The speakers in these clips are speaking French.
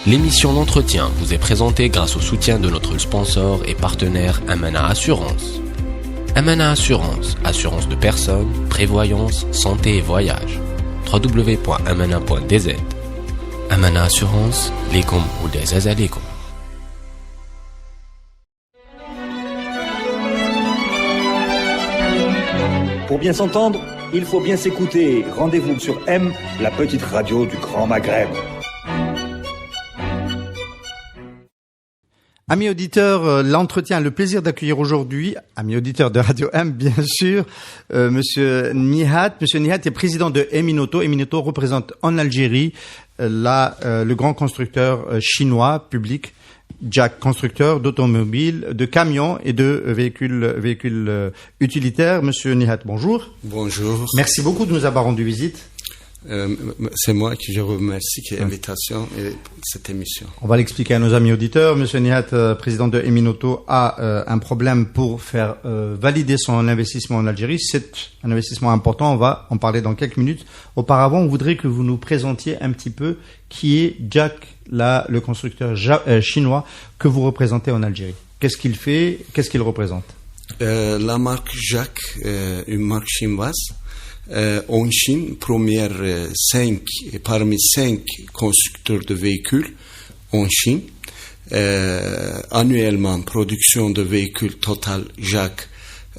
L'émission L'Entretien vous est présentée grâce au soutien de notre sponsor et partenaire Amana Assurance. Amana Assurance, assurance de personnes, prévoyance, santé et voyage. www.amana.dz. Amana Assurance, lekum ou des azalekum. Pour bien s'entendre, il faut bien s'écouter. Rendez-vous sur M, la petite radio du Grand Maghreb. Amis auditeurs, l'entretien, le plaisir d'accueillir aujourd'hui, amis auditeurs de Radio M, bien sûr, Monsieur Nihat. Monsieur Nihat est président de Eminoto. Eminoto représente en Algérie le grand constructeur chinois public, Jack, constructeur d'automobiles, de camions et de véhicules utilitaires. Monsieur Nihat, bonjour. Bonjour. Merci beaucoup de nous avoir rendu visite. C'est moi qui je remercie pour l'invitation et cette émission. On va l'expliquer à nos amis auditeurs. Monsieur Nihat, président de Eminoto, a un problème pour faire valider son investissement en Algérie. C'est un investissement important, on va en parler dans quelques minutes. Auparavant, on voudrait que vous nous présentiez un petit peu qui est Jack, le constructeur chinois que vous représentez en Algérie. Qu'est-ce qu'il fait? Qu'est-ce qu'il représente? La marque Jack, une marque chinoise, en Chine, parmi 5 constructeurs de véhicules en Chine. Annuellement, production de véhicules total Jack,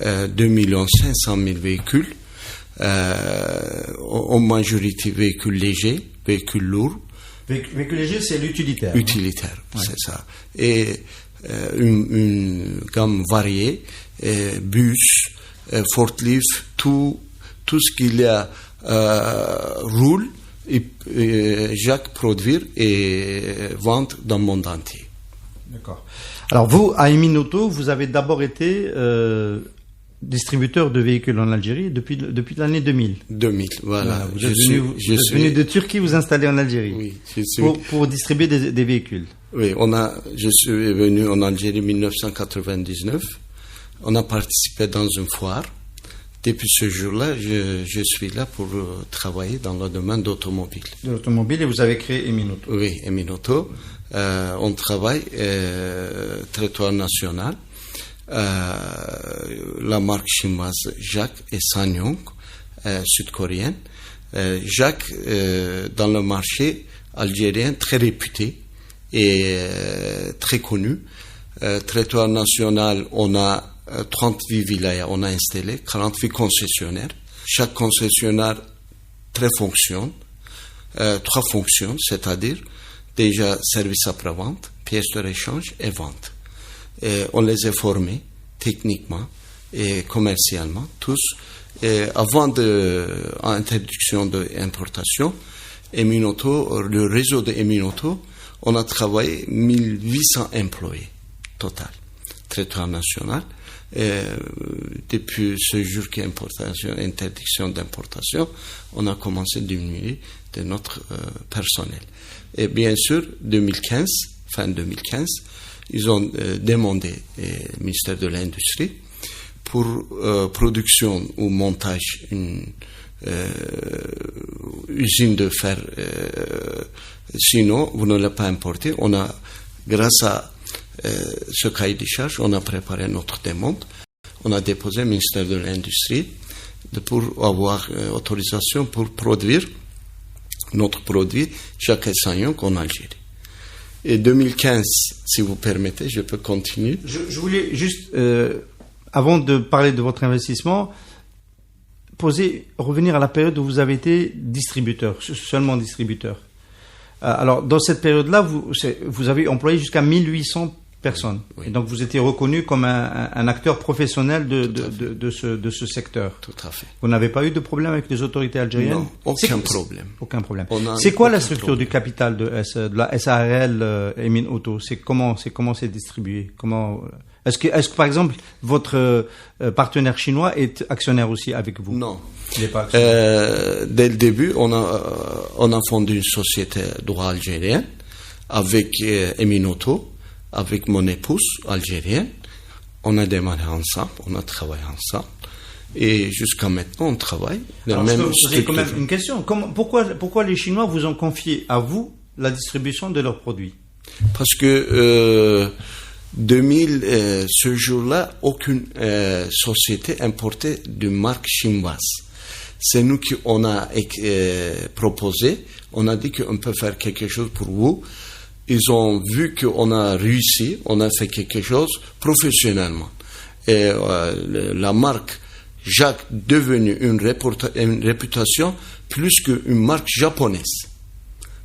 2 500 000 véhicules, en majorité véhicules légers, véhicules lourds. Véhicule léger, c'est l'utilitaire. Utilitaire, ouais. C'est ça. Et une gamme variée, bus, forklift, tout ce qu'il y a roule, et Jacques produire et vendre dans le monde entier. D'accord. Alors vous, à Eminoto, vous avez d'abord été distributeur de véhicules en Algérie depuis l'année 2000. 2000, voilà. Vous êtes venu de Turquie vous installer en Algérie. Oui, pour distribuer des véhicules. Oui, je suis venu en Algérie en 1999. On a participé dans une foire. Depuis ce jour-là, je suis là pour travailler dans le domaine d'automobile. De l'automobile, et vous avez créé Eminoto. Oui, Eminoto. On travaille territoire national. La marque chinoise Jacques et Sanyong, sud-coréenne. Jacques, dans le marché algérien, très réputé et très connu. Territoire national, on a 38 vilayas, on a installé 48 concessionnaires. Chaque concessionnaire fonctionne, 3 fonctions, c'est-à-dire déjà service après-vente, pièces de réchange et vente. Et on les a formés techniquement et commercialement, tous. Et avant l'introduction de l'importation, Eminoto, le réseau de Eminoto, on a travaillé 1800 employés total, territoire national. Et depuis ce jour qui est interdiction d'importation, on a commencé à diminuer de notre personnel. Et bien sûr, fin 2015, ils ont demandé au ministère de l'Industrie pour production ou montage une usine de fer. Sinon, vous ne l'avez pas importé. On a, grâce à ce cahier de charges, on a préparé notre demande. On a déposé au ministère de l'Industrie pour avoir autorisation pour produire notre produit Jacques et Sanyong en Algérie. Et 2015, si vous permettez, je peux continuer. Je voulais juste, avant de parler de votre investissement, revenir à la période où vous avez été distributeur, seulement distributeur. Alors, dans cette période-là, vous avez employé jusqu'à 1800 personnes. Oui. Et donc, vous étiez reconnu comme un acteur professionnel de ce secteur. Tout à fait. Vous n'avez pas eu de problème avec les autorités algériennes? Non, aucun problème. Aucun problème. C'est quoi la structure du capital de la SARL Eminoto? Comment c'est distribué? Est-ce que, par exemple, votre partenaire chinois est actionnaire aussi avec vous? Non. Il n'est pas actionnaire. Dès le début, on a fondé une société droit algérienne avec Eminoto, avec mon épouse algérienne. On a démarré ensemble, on a travaillé ensemble. Et jusqu'à maintenant, on travaille. Alors, je peux vous poser quand même une question. Pourquoi les Chinois vous ont confié à vous la distribution de leurs produits? Parce que 2000, ce jour-là, aucune société importait de marque chinoise. C'est nous qui on a proposé, on a dit qu'on peut faire quelque chose pour vous. Ils ont vu qu'on a réussi, on a fait quelque chose professionnellement. Et la marque Jacques devenue une réputation plus qu'une marque japonaise.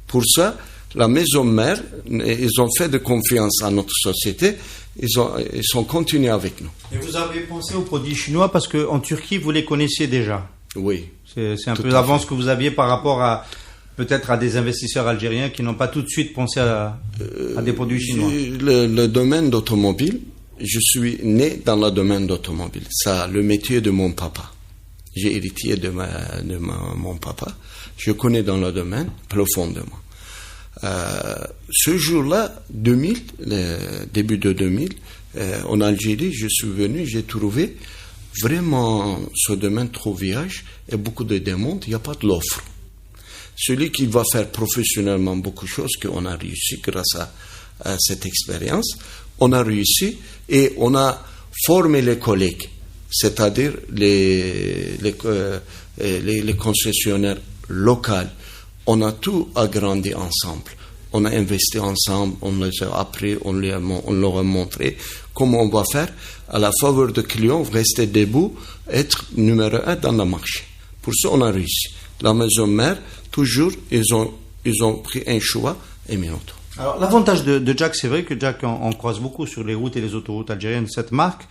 Pour ça, la maison mère, ils ont fait de confiance à notre société, ils sont continués avec nous. Et vous avez pensé aux produits chinois parce qu'en Turquie, vous les connaissiez déjà? Oui. C'est un peu l'avance que vous aviez par rapport à peut-être à des investisseurs algériens qui n'ont pas tout de suite pensé à des produits chinois. Le domaine d'automobile, je suis né dans le domaine d'automobile. C'est le métier de mon papa. J'ai hérité de mon papa. Je connais dans le domaine profondément. Ce jour-là, 2000, le début de 2000, en Algérie, je suis venu, j'ai trouvé vraiment ce domaine trop vierge et beaucoup de demandes, il n'y a pas de l'offre. Celui qui va faire professionnellement beaucoup de choses, qu'on a réussi grâce à cette expérience, on a réussi et on a formé les collègues, c'est-à-dire les concessionnaires locaux. On a tout agrandi ensemble. On a investi ensemble, on les a appris, on leur a montré comment on va faire à la faveur de clients, rester debout, être numéro 1 dans le marché. Pour ça, on a réussi. La maison mère, toujours, ils ont pris un choix, Eminoto. Alors, l'avantage de Jack, c'est vrai que Jack, on croise beaucoup sur les routes et les autoroutes algériennes cette marque.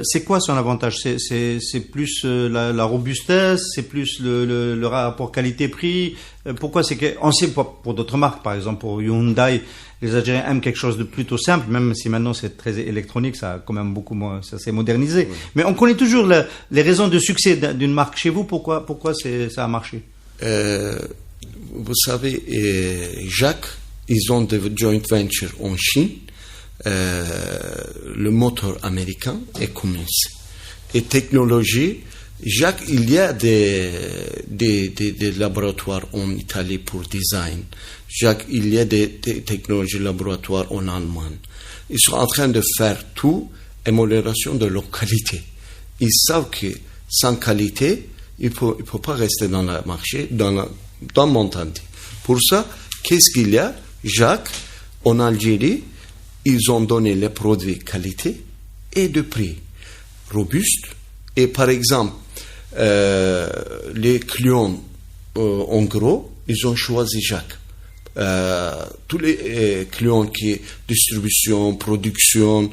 C'est quoi son avantage? C'est plus la robustesse, c'est plus le rapport qualité-prix. Pourquoi? C'est que on sait pour d'autres marques, par exemple pour Hyundai, les Algériens aiment quelque chose de plutôt simple, même si maintenant c'est très électronique, ça a quand même beaucoup moins, ça s'est modernisé. Oui. Mais on connaît toujours les raisons de succès d'une marque chez vous. Pourquoi ça a marché? Vous savez, Jacques, ils ont des joint ventures en Chine. Le moteur américain est Cummins. Et technologie, Jacques, il y a des laboratoires en Italie pour design. Jacques, il y a des technologies laboratoires en Allemagne. Ils sont en train de faire tout, amélioration de leur qualité. Ils savent que sans qualité, il ne peut pas rester dans le marché, dans le monde entier. Pour ça, qu'est-ce qu'il y a? Jacques, en Algérie, ils ont donné les produits qualité et de prix robuste. Et par exemple, les clients, en gros, ils ont choisi Jacques. Tous les clients qui distribution, production.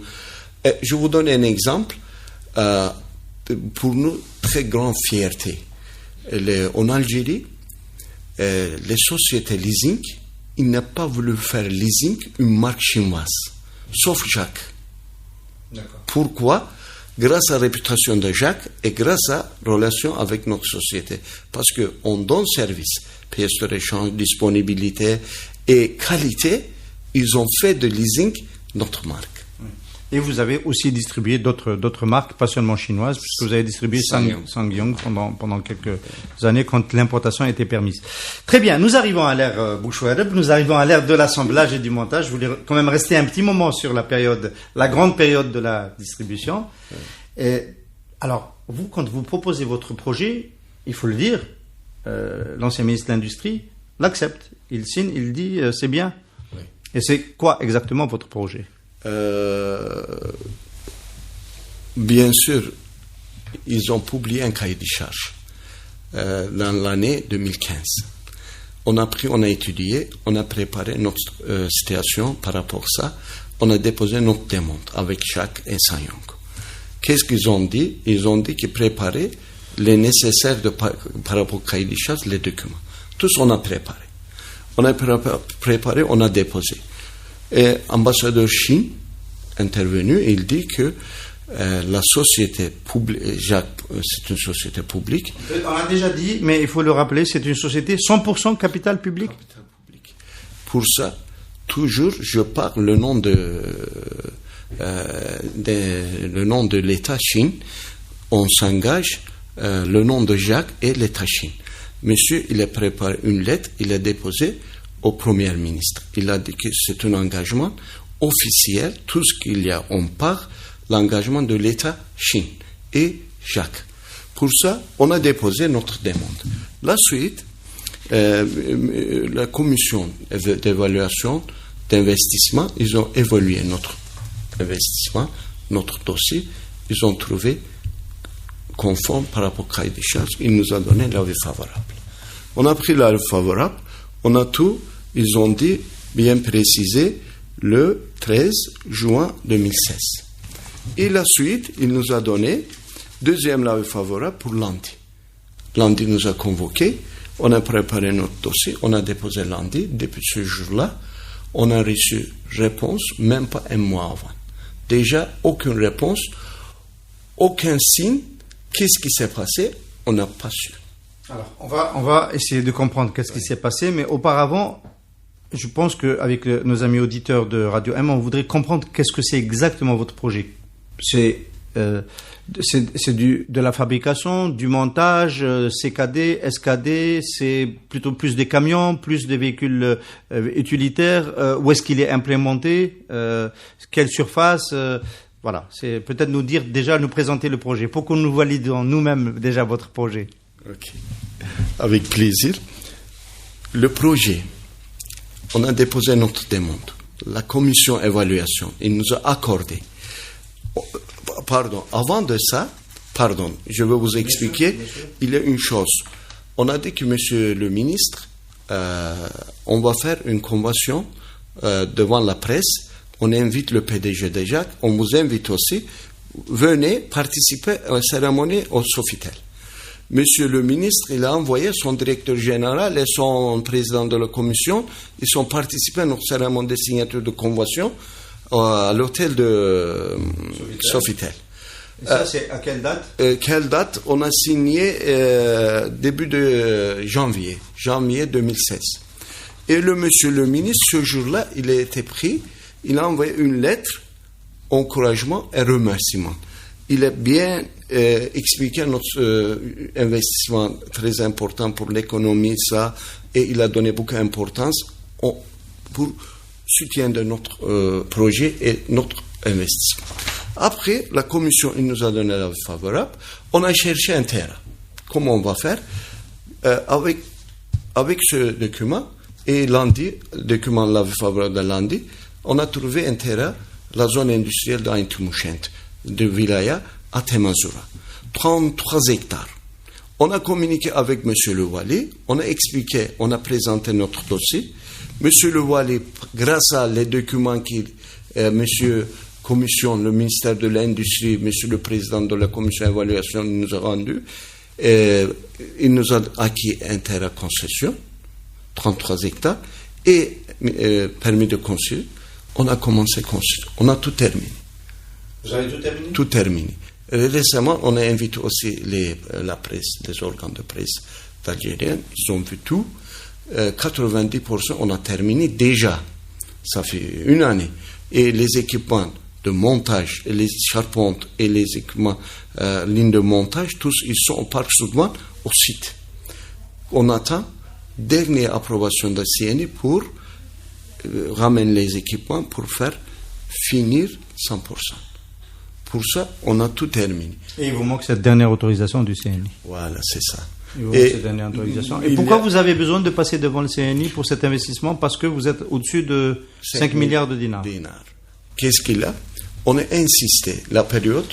Je vous donne un exemple. Pour nous, très grande fierté. En Algérie, les sociétés leasing, ils n'ont pas voulu faire leasing une marque chinoise. Sauf Jacques. D'accord. Pourquoi? Grâce à la réputation de Jacques et grâce à la relation avec notre société. Parce qu'on donne service, pièces de réchange, disponibilité et qualité, ils ont fait de leasing notre marque. Et vous avez aussi distribué d'autres marques, pas seulement chinoises, puisque vous avez distribué SsangYong pendant quelques années quand l'importation était permise. Très bien, nous arrivons à l'ère Bouchouareb, nous arrivons à l'ère de l'assemblage et du montage. Je voulais quand même rester un petit moment sur la grande période de la distribution. Et alors, vous, quand vous proposez votre projet, il faut le dire, l'ancien ministre de l'Industrie l'accepte. Il signe, il dit c'est bien. Oui. Et c'est quoi exactement votre projet? Bien sûr, ils ont publié un cahier de charges dans l'année 2015. On a étudié, on a préparé notre situation par rapport à ça. On a déposé notre demande avec Jacques et SsangYong. Qu'est-ce qu'ils ont dit? Ils ont dit qu'ils préparaient les nécessaires par rapport au cahier de charges, les documents. Tous on a préparé. On a préparé, on a déposé. Et l'ambassadeur Chine intervenu, il dit que la société publique, Jacques, c'est une société publique. On l'a déjà dit, mais il faut le rappeler, c'est une société 100% capital public. Capital public. Pour ça, toujours, je parle le nom de l'État Chine. On s'engage le nom de Jacques et l'État Chine. Monsieur, il a préparé une lettre, il a déposé au Premier ministre. Il a dit que c'est un engagement officiel, tout ce qu'il y a, on part, l'engagement de l'État Chine et Jacques. Pour ça, on a déposé notre demande. La suite, la commission d'évaluation d'investissement, ils ont évalué notre investissement, notre dossier, ils ont trouvé conforme par rapport au cahier des charges, ils nous ont donné l'avis favorable. On a pris l'avis favorable, on a tout, ils ont dit, bien précisé, le 13 juin 2016. Et la suite, il nous a donné deuxième avis favorable pour lundi. Lundi nous a convoqués, on a préparé notre dossier, on a déposé lundi. Depuis ce jour-là, on a reçu réponse, même pas un mois avant. Déjà, aucune réponse, aucun signe. Qu'est-ce qui s'est passé? On n'a pas su. Alors, on va essayer de comprendre qu'est-ce qui s'est passé, mais auparavant, je pense qu'avec nos amis auditeurs de Radio M, on voudrait comprendre qu'est-ce que c'est exactement votre projet. C'est de la fabrication, du montage, CKD, SKD, c'est plutôt plus des camions, plus des véhicules utilitaires, où est-ce qu'il est implémenté, quelle surface, voilà, c'est peut-être nous présenter le projet, pour que nous validions nous-mêmes déjà votre projet. Ok, avec plaisir. Le projet, on a déposé notre demande. La commission évaluation, il nous a accordé. Pardon, avant de ça, je vais vous expliquer, bien sûr. Il y a une chose. On a dit que monsieur le ministre, on va faire une convention devant la presse, on invite le PDG de Jacques, on vous invite aussi, venez participer à la cérémonie au Sofitel. Monsieur le ministre, il a envoyé son directeur général et son président de la commission, ils sont participés à notre cérémonie de signature de convention à l'hôtel de Sofitel. Et ça, c'est à quelle date? Quelle date? On a signé début de janvier 2016. Et monsieur le ministre, ce jour-là, il a été pris, il a envoyé une lettre, encouragement et remerciement. Il a bien expliqué notre investissement très important pour l'économie, ça, et il a donné beaucoup d'importance pour soutien de notre projet et notre investissement. Après, la commission, il nous a donné l'avis favorable. On a cherché un terrain. Comment on va faire? Avec ce document, et lundi, le document l'avis favorable de lundi, on a trouvé un terrain, la zone industrielle d'Ain Timouchent, de Wilaya à Temazura. 33 hectares. On a communiqué avec M. le Wali, on a expliqué, on a présenté notre dossier. M. le Wali, grâce à les documents qu'il, Monsieur Commission, le ministère de l'Industrie, Monsieur le Président de la Commission d'évaluation nous a rendu, il nous a acquis un terrain concession, 33 hectares, et permis de construire. On a commencé à construire. On a tout terminé. Vous avez tout terminé? Tout terminé. Récemment, on a invité aussi la presse, les organes de presse algériens. Ils ont vu tout. 90%, on a terminé déjà. Ça fait une année. Et les équipements de montage, les charpentes et les équipements, lignes de montage, tous, ils sont au parc Soudman au site. On attend dernière approbation de la CNI pour ramener les équipements pour faire finir 100%. Pour ça, on a tout terminé. Et il vous manque cette dernière autorisation du CNI. Voilà, c'est ça. Cette dernière autorisation. Et pourquoi vous avez besoin de passer devant le CNI pour cet investissement? Parce que vous êtes au-dessus de 5 milliards de dinars. Qu'est-ce qu'il a? On a insisté, la période...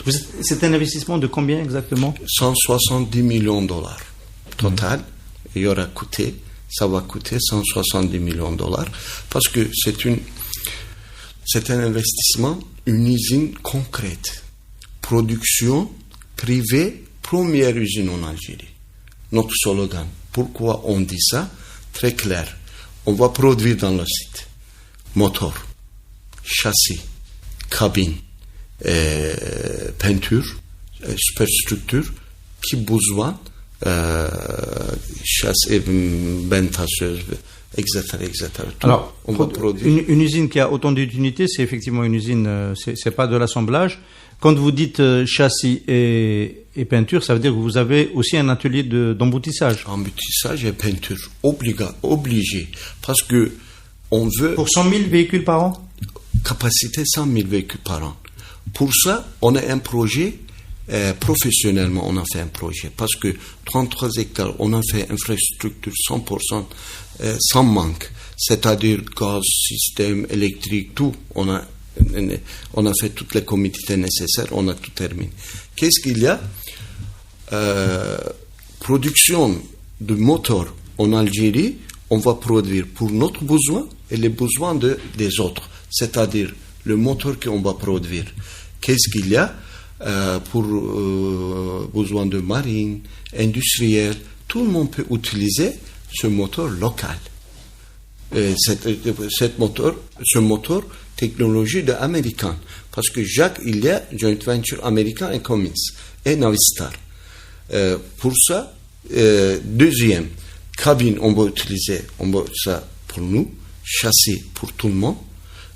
C'est un investissement de combien exactement? 170 millions de dollars. Total, il aura coûté, ça va coûter 170 millions de dollars. Parce que c'est un investissement, une usine concrète. Production privée, première usine en Algérie. Notre slogan. Pourquoi on dit ça? Très clair. On va produire dans le site moteur, châssis, cabine, peinture, superstructure, qui besoin, châssis, bentasseuse, etc. Alors, on va produire. Une usine qui a autant d'unités, c'est effectivement une usine, c'est pas de l'assemblage, Quand vous dites châssis et peinture, ça veut dire que vous avez aussi un atelier d'emboutissage. Emboutissage et peinture, obligé. Parce que on veut... Pour 100 000 véhicules par an? Capacité 100 000 véhicules par an. Pour ça, on a un projet, professionnellement, on a fait un projet. Parce que 33 hectares, on a fait infrastructure 100%, sans manque. C'est-à-dire gaz, système électrique, tout. On a fait toutes les commodités nécessaires, on a tout terminé. Qu'est-ce qu'il y a? Production de moteurs en Algérie, on va produire pour notre besoin et les besoins des autres. C'est-à-dire le moteur qu'on va produire. Qu'est-ce qu'il y a pour besoin de marine, industriel, tout le monde peut utiliser ce moteur local. Ce moteur technologie américaine. Parce que il y a joint venture américain et Cummins et Navistar. Pour ça, deuxième, cabine, on va utiliser ça pour nous, châssis pour tout le monde,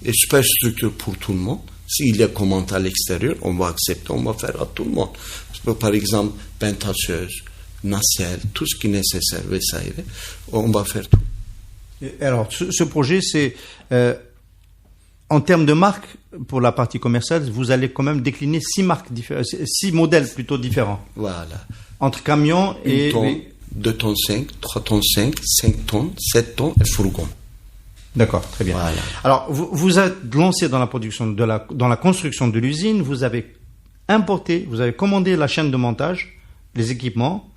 et superstructure pour tout le monde. S'il y a commande à l'extérieur, on va accepter, on va faire à tout le monde. Par exemple, pentasseuse, nacelle, tout ce qui est nécessaire, on va faire tout. Alors, ce projet, c'est en termes de marques, pour la partie commerciale, vous allez quand même décliner 6 modèles plutôt différents. Voilà. Entre camions et... 1 tonne, 2 tonnes 5, 3 tonnes 5, 5 tonnes, 7 tonnes et fourgon. D'accord, très bien. Voilà. Alors, vous êtes lancé dans la production, dans la construction de l'usine, vous avez commandé la chaîne de montage, les équipements,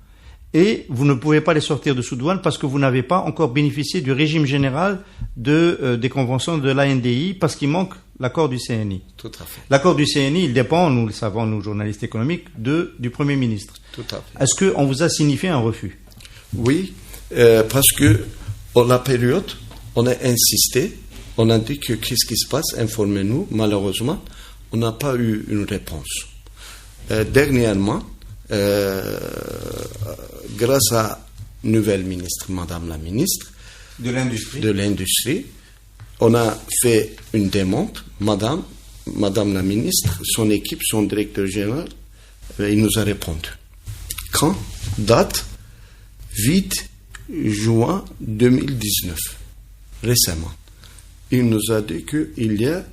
et vous ne pouvez pas les sortir de sous douane parce que vous n'avez pas encore bénéficié du régime général des conventions de l'ANDI parce qu'il manque l'accord du CNI. Tout à fait. L'accord du CNI, il dépend, nous le savons, nous journalistes économiques, du Premier ministre. Tout à fait. Est-ce qu'on vous a signifié un refus? Oui, parce que dans la période, on a insisté, on a dit que qu'est-ce qui se passe, informez-nous. Malheureusement, on n'a pas eu une réponse. Dernièrement, grâce à nouvelle ministre, Madame la ministre de l'Industrie, on a fait une demande. Madame la ministre, son équipe, son directeur général, il nous a répondu. Quand? Date 8 juin 2019, récemment. Il nous a dit qu'il y a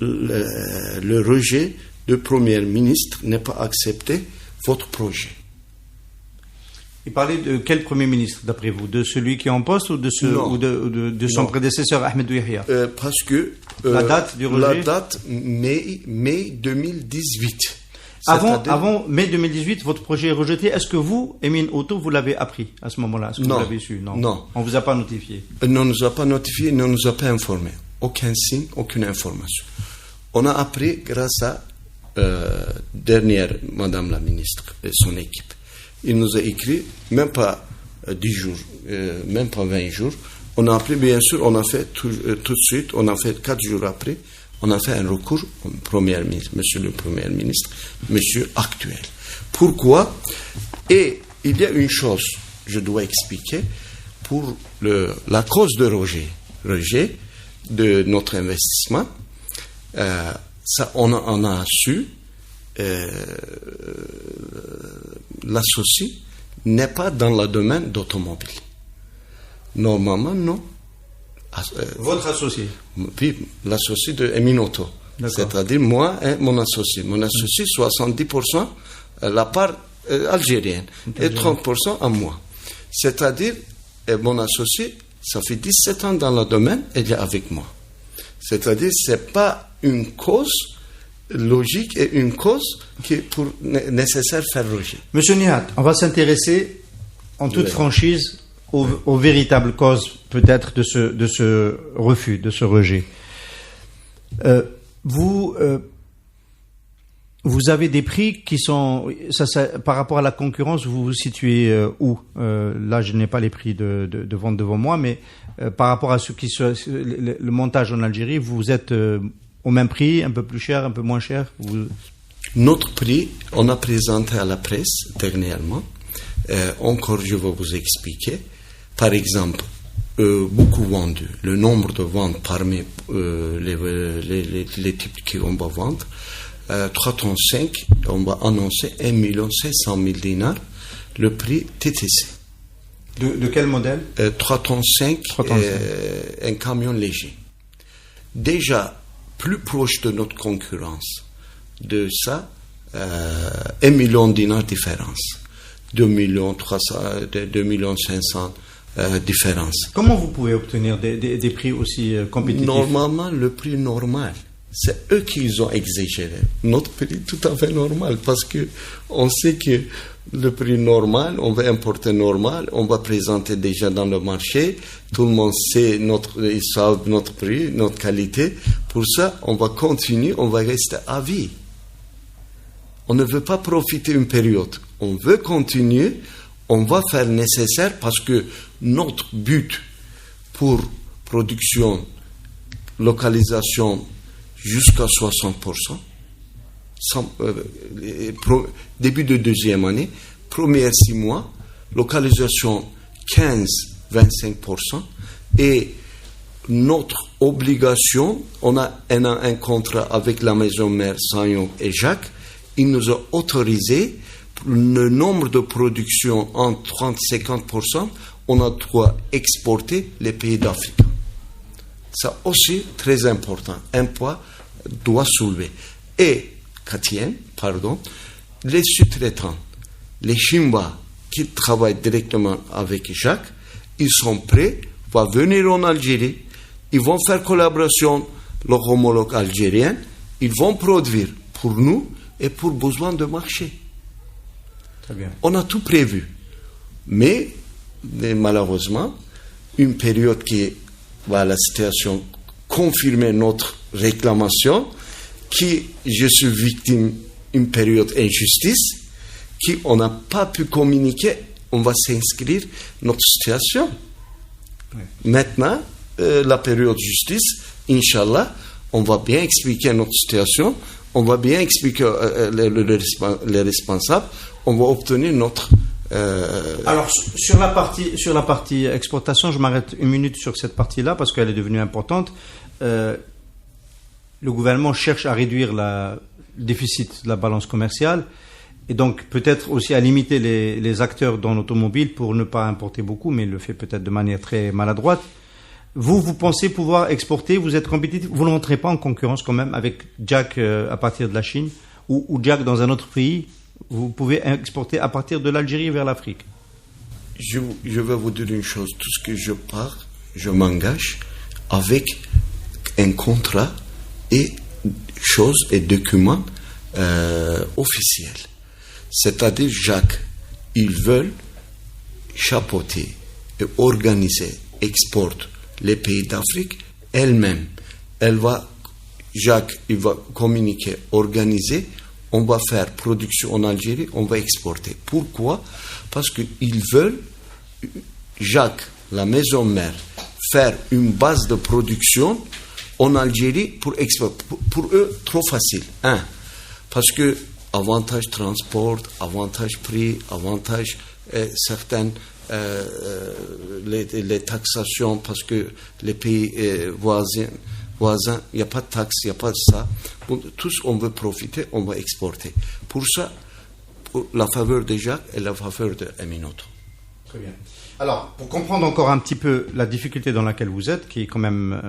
le rejet du Premier ministre n'est pas accepté votre projet. Il parlait de quel Premier ministre, d'après vous? De celui qui est en poste ou de son prédécesseur, Ahmed Yahya? Parce que la date du rejet? La date mai 2018. Avant mai 2018, votre projet est rejeté. Est-ce que vous, Emin Auto, vous l'avez appris à ce moment-là? Est-ce que vous l'avez su? Non. On ne vous a pas notifié? On ne nous a pas notifié, on ne nous a pas informé. Aucun signe, aucune information. On a appris grâce à dernière Madame la ministre et son équipe. Il nous a écrit, même pas 10 jours, même pas 20 jours. On a appris, bien sûr, on a fait tout de suite, on a fait 4 jours après, on a fait un recours au Premier ministre, Monsieur le Premier ministre, Monsieur actuel. Pourquoi? Et il y a une chose, je dois expliquer, pour la cause de rejet de notre investissement, ça, on a su, l'associé n'est pas dans le domaine d'automobile. Normalement, non. Votre associé? Oui, l'associé de Emin Auto. C'est-à-dire moi et mon associé. Mon associé, 70% la part algérienne et 30% à moi. C'est-à-dire, mon associé, ça fait 17 ans dans le domaine, il est avec moi. C'est-à-dire, c'est pas une cause logique et une cause qui est pour nécessaire faire rejet. Monsieur Nihat, on va s'intéresser en toute franchise aux véritables causes peut-être de ce refus, de ce rejet. Vous avez des prix qui sont par rapport à la concurrence, vous vous situez où? Là, je n'ai pas les prix de vente devant moi, mais par rapport à le montage en Algérie, vous êtes au même prix, un peu plus cher, un peu moins cher? Notre prix, on a présenté à la presse dernièrement. Encore, je vais vous expliquer. Par exemple, beaucoup vendu. Le nombre de ventes parmi les types qu'on va vendre. 3 tonnes 5, on va annoncer 1 500 000 dinars, le prix TTC. De quel modèle? 3 tonnes 5, un camion léger. Déjà, plus proche de notre concurrence, de ça, 1 million de dinars différence. 2 millions 500 différence. Comment vous pouvez obtenir des prix aussi compétitifs? Normalement, le prix normal, c'est eux qui ont exagéré. Notre prix tout à fait normal, parce que on sait que le prix normal, on va importer normal, on va présenter déjà dans le marché, tout le monde sait ils savent notre prix, notre qualité. Pour ça, on va continuer, on va rester à vie. On ne veut pas profiter une période. On veut continuer, on va faire le nécessaire parce que notre but pour production, localisation jusqu'à 60%, début de deuxième année, première 6 mois, localisation 15-25%, et notre obligation, on a un contrat avec la maison mère Sanyong et Jacques, il nous a autorisé le nombre de productions en 30-50%, on a droit exporter les pays d'Afrique. Ça aussi très important, un point doit soulever. Et les sous-traitants, les Chinois qui travaillent directement avec Jacques, ils sont prêts, vont venir en Algérie, ils vont faire collaboration, leur homologue algérien, ils vont produire pour nous et pour besoin de marché. Très bien. On a tout prévu. Mais malheureusement, une période qui va la situation confirmer notre réclamation, qui je suis victime d'une période injustice, qui on n'a pas pu communiquer, on va s'inscrire notre situation. Oui. Maintenant, la période justice, Inch'Allah, on va bien expliquer notre situation, on va bien expliquer les responsables, on va obtenir notre... Alors, sur la partie exportation, je m'arrête une minute sur cette partie-là parce qu'elle est devenue importante. Le gouvernement cherche à réduire le déficit de la balance commerciale et donc peut-être aussi à limiter les acteurs dans l'automobile pour ne pas importer beaucoup, mais il le fait peut-être de manière très maladroite. Vous pensez pouvoir exporter, vous êtes compétitif, vous n'entrez pas en concurrence quand même avec Jack à partir de la Chine ou Jack dans un autre pays? Vous pouvez exporter à partir de l'Algérie vers l'Afrique. Je vais vous dire une chose. Tout ce que je pars, je m'engage avec un contrat et choses et documents officiels. C'est-à-dire, Jacques, ils veulent chapeauter et organiser, exporter les pays d'Afrique elle-même. Jacques, il va communiquer, organiser. On va faire production en Algérie, on va exporter. Pourquoi? Parce qu'ils veulent, Jacques, la maison mère, faire une base de production en Algérie pour exporter. Pour eux, trop facile. Parce que avantage transport, avantage prix, avantage certaines les taxations, parce que les pays voisins, il n'y a pas de taxes, il n'y a pas de ça. Tous, on veut profiter, on va exporter. Pour ça, pour la faveur de Jacques et la faveur de Eminoto. Très bien. Alors, pour comprendre encore un petit peu la difficulté dans laquelle vous êtes, qui est quand même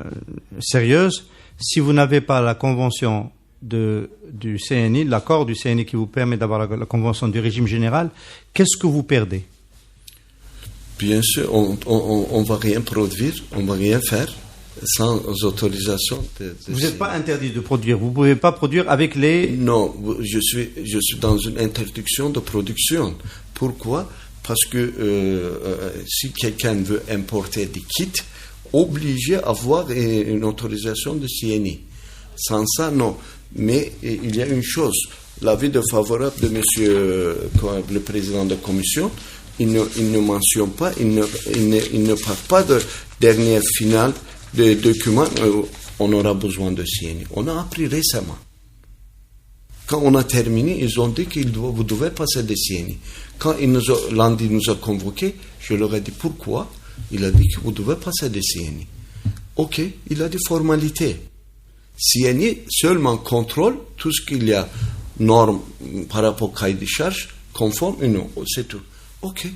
sérieuse, si vous n'avez pas la convention du CNI, l'accord du CNI qui vous permet d'avoir la convention du régime général, qu'est-ce que vous perdez? Bien sûr, on ne va rien produire, on ne va rien faire sans autorisation. Vous n'êtes pas interdit de produire, vous ne pouvez pas produire avec les... Non, je suis dans une interdiction de production. Pourquoi? Parce que si quelqu'un veut importer des kits, obligé à avoir une autorisation de CNI. Sans ça, non. Mais il y a une chose, l'avis favorable de monsieur le président de la commission, il ne mentionne pas, il ne parle pas de dernière finale de documents, on aura besoin de CNI. On a appris récemment. Quand on a terminé, ils ont dit vous devez passer des CNI. Quand Landi nous a convoqués, je leur ai dit pourquoi. Il a dit que vous devez passer des CNI. Ok, il a des formalités. CNI seulement contrôle tout ce qu'il y a normes par rapport au cahier de charge, conforme ou non, c'est tout. Ok,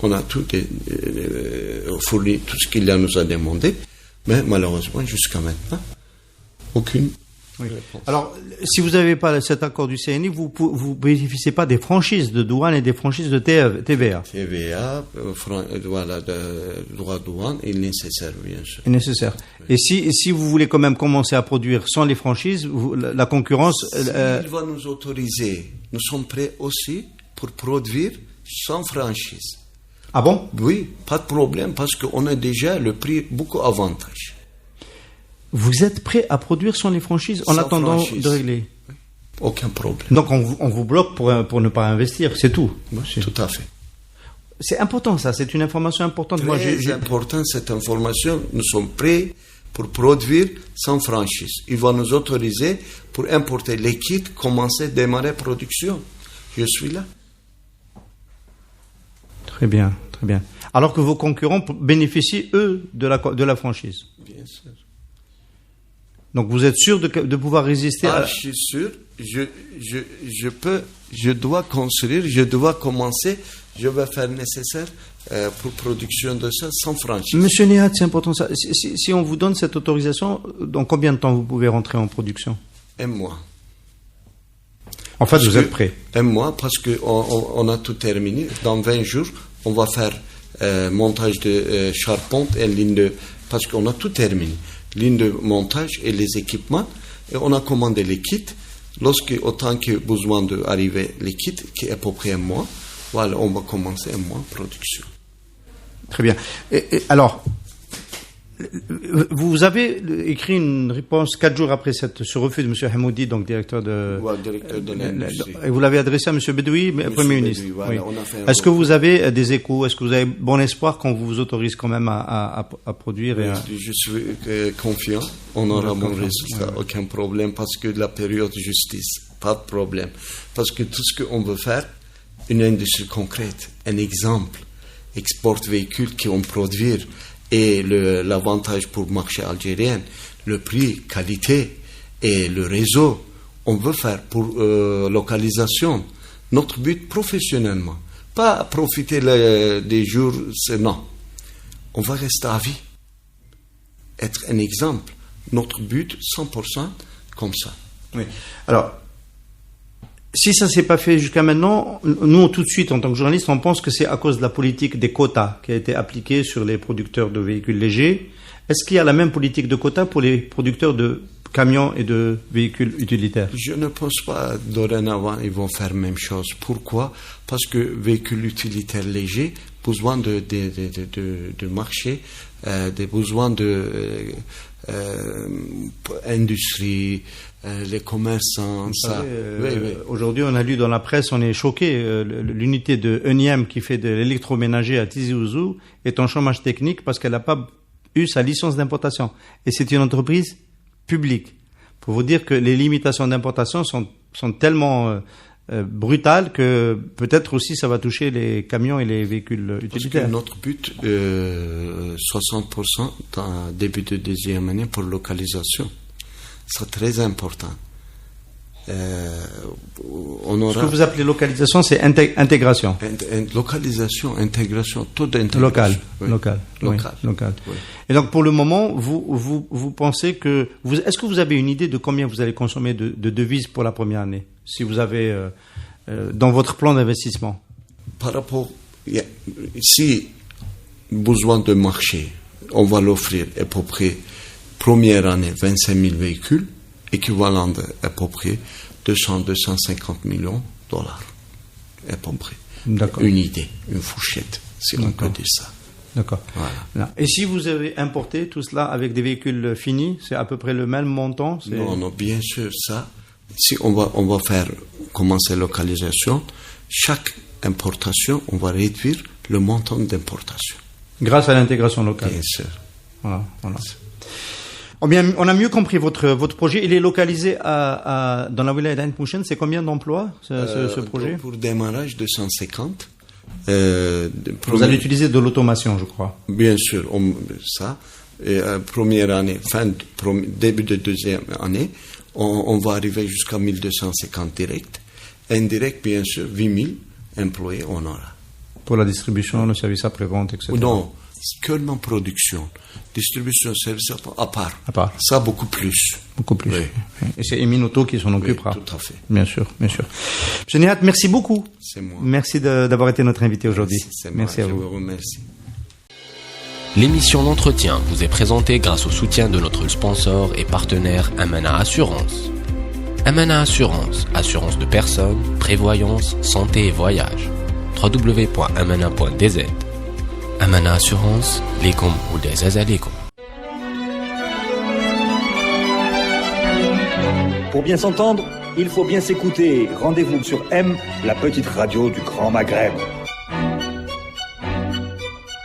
on a tout fourni, tout ce qu'il nous a demandé, mais malheureusement, jusqu'à maintenant, aucune réponse. Alors, si vous n'avez pas cet accord du CNI, vous bénéficiez pas des franchises de douane et des franchises de TVA. TVA, voilà, droit de douane est nécessaire, bien sûr. Est nécessaire. Oui. Et si vous voulez quand même commencer à produire sans les franchises, la concurrence... Il va nous autoriser. Nous sommes prêts aussi pour produire sans franchise. Ah bon? Oui, pas de problème, parce qu'on a déjà le prix beaucoup avantage. Vous êtes prêt à produire sans les franchises en attendant de régler? Oui. Aucun problème. Donc on vous bloque pour ne pas investir, c'est tout? Oui, tout à fait. C'est important ça, c'est une information importante. Très important cette information, nous sommes prêts pour produire sans franchise. Il va nous autoriser pour importer les kits, commencer, démarrer production. Je suis là. Très bien, très bien. Alors que vos concurrents bénéficient, eux, de la franchise. Bien sûr. Donc vous êtes sûr de pouvoir résister Je suis sûr, je dois construire, je dois commencer, je vais faire nécessaire pour production de ça sans franchise. Monsieur Nihat, c'est important ça. Si on vous donne cette autorisation, dans combien de temps vous pouvez rentrer en production? Un mois. En fait, vous êtes prêt? Un mois, parce qu'on a tout terminé. Dans 20 jours, on va faire montage de charpente et ligne de... Parce qu'on a tout terminé. Ligne de montage et les équipements. Et on a commandé les kits. Autant que besoin d'arriver les kits, qui est à peu près un mois, voilà, on va commencer un mois de production. Très bien. Alors, vous avez écrit une réponse 4 jours après ce refus de M. Hamoudi, donc directeur de l'industrie. Et vous l'avez adressé à M. Bedoui, Premier ministre. Voilà, oui. Est-ce que vous avez des échos? Est-ce que vous avez bon espoir qu'on vous autorise quand même à produire Je suis confiant. On aura bon résultat. Ouais. Aucun problème, parce que la période de justice, pas de problème. Parce que tout ce qu'on veut faire, une industrie concrète, un exemple, export véhicules qui vont produire. Et l'avantage pour le marché algérien, le prix, qualité et le réseau, on veut faire pour localisation. Notre but professionnellement, pas profiter des jours, non. On va rester à vie, être un exemple. Notre but, 100% comme ça. Oui. Alors, si ça ne s'est pas fait jusqu'à maintenant, nous, tout de suite, en tant que journalistes, on pense que c'est à cause de la politique des quotas qui a été appliquée sur les producteurs de véhicules légers. Est-ce qu'il y a la même politique de quotas pour les producteurs de camions et de véhicules utilitaires? Je ne pense pas dorénavant ils vont faire la même chose. Pourquoi? Parce que véhicules utilitaires légers, besoin de marché, des besoins de industrie, les commerçants, ça. Oui. Aujourd'hui, on a lu dans la presse, on est choqué. L'unité de Eniem qui fait de l'électroménager à Tizi Ouzou est en chômage technique parce qu'elle n'a pas eu sa licence d'importation. Et c'est une entreprise publique. Pour vous dire que les limitations d'importation sont tellement brutales que peut-être aussi ça va toucher les camions et les véhicules utilitaires. Parce que notre but, 60% dans début de deuxième année pour localisation. C'est très important. On aura... Ce que vous appelez localisation, c'est intégration. Localisation, intégration, taux d'intégration. Local. Oui. Et donc pour le moment, vous pensez que... Est-ce que vous avez une idée de combien vous allez consommer de devises pour la première année, si vous avez dans votre plan d'investissement? Par rapport... Si besoin de marché, on va l'offrir à peu près... Première année, 25 000 véhicules, équivalent à peu près 200-250 millions de dollars. À peu près. D'accord. Une idée, une fourchette, si on peut dire ça. D'accord. Voilà. Et si vous avez importé tout cela avec des véhicules finis, c'est à peu près le même montant? Non, bien sûr, ça. Si on va faire commencer la localisation, chaque importation, on va réduire le montant d'importation. Grâce à l'intégration locale. Bien sûr. Voilà. On a mieux compris votre projet. Il est localisé dans la wilaya d'Ain Mouchen. C'est combien d'emplois ce projet? Pour démarrage 250. Vous allez utiliser de l'automation, je crois. Bien sûr, ça. première année, début de deuxième année, on va arriver jusqu'à 1250 directs. Indirect, bien sûr, 8000 employés on aura. Pour la distribution, le service après-vente, etc. Non, seulement production. Distribution, service à part. À part. Ça, beaucoup plus. Beaucoup plus. Oui. Et c'est Eminoto qui s'en occupera. Oui, tout à fait. Bien sûr, bien sûr. Monsieur Nihat, merci beaucoup. C'est moi. Merci d'avoir été notre invité aujourd'hui. Merci à vous. Je vous remercie. L'émission L'Entretien vous est présentée grâce au soutien de notre sponsor et partenaire Amana Assurance. Amana Assurance, assurance de personnes, prévoyance, santé et voyage. www.amana.dz. Amana Assurance, lekum ou des azalekum. Pour bien s'entendre, il faut bien s'écouter. Rendez-vous sur M, la petite radio du Grand Maghreb.